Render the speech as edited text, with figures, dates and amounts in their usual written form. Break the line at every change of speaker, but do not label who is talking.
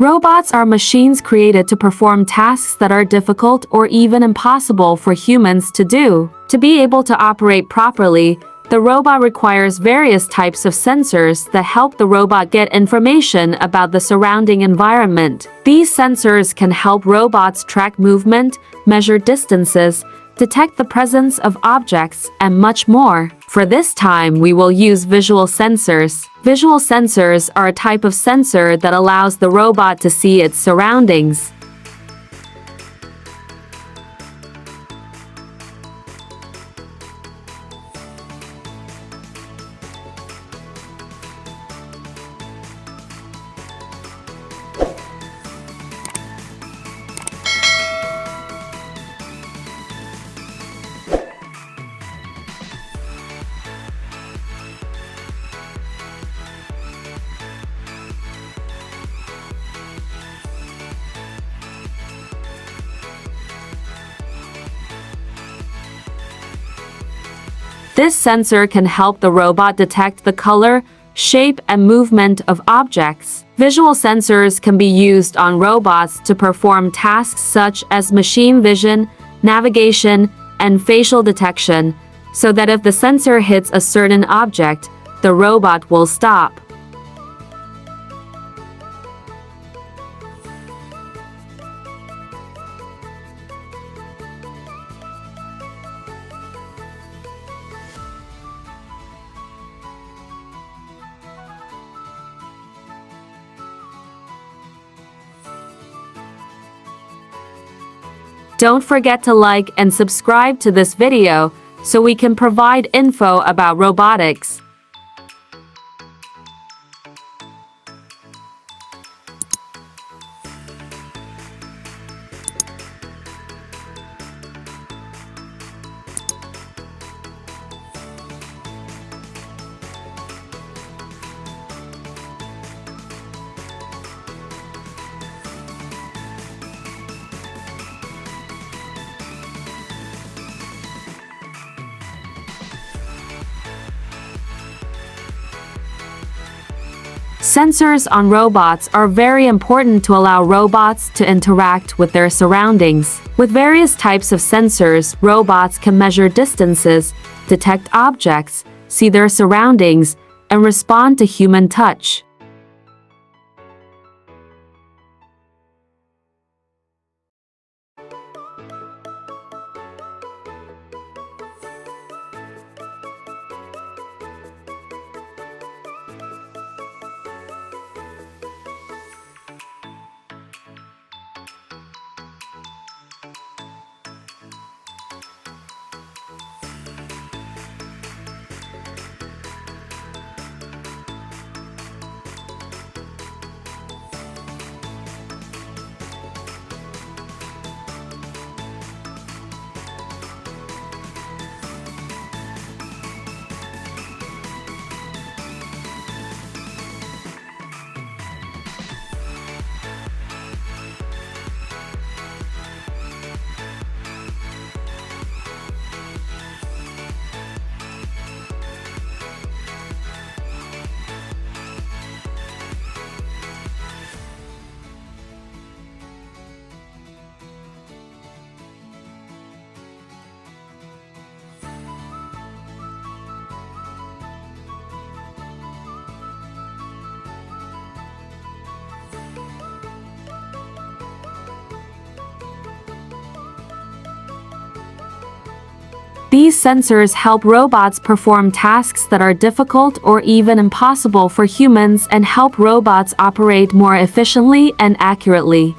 Robots are machines created to perform tasks that are difficult or even impossible for humans to do. To be able to operate properly, the robot requires various types of sensors that help the robot get information about the surrounding environment. These sensors can help robots track movement, measure distances, detect the presence of objects, and much more. For this time, we will use visual sensors. Visual sensors are a type of sensor that allows the robot to see its surroundings. This sensor can help the robot detect the color, shape, and movement of objects. Visual sensors can be used on robots to perform tasks such as machine vision, navigation, and facial detection, so that if the sensor hits a certain object, the robot will stop. Don't forget to like and subscribe to this video so we can provide info about robotics. Sensors on robots are very important to allow robots to interact with their surroundings. With various types of sensors, robots can measure distances, detect objects, see their surroundings, and respond to human touch. These sensors help robots perform tasks that are difficult or even impossible for humans and help robots operate more efficiently and accurately.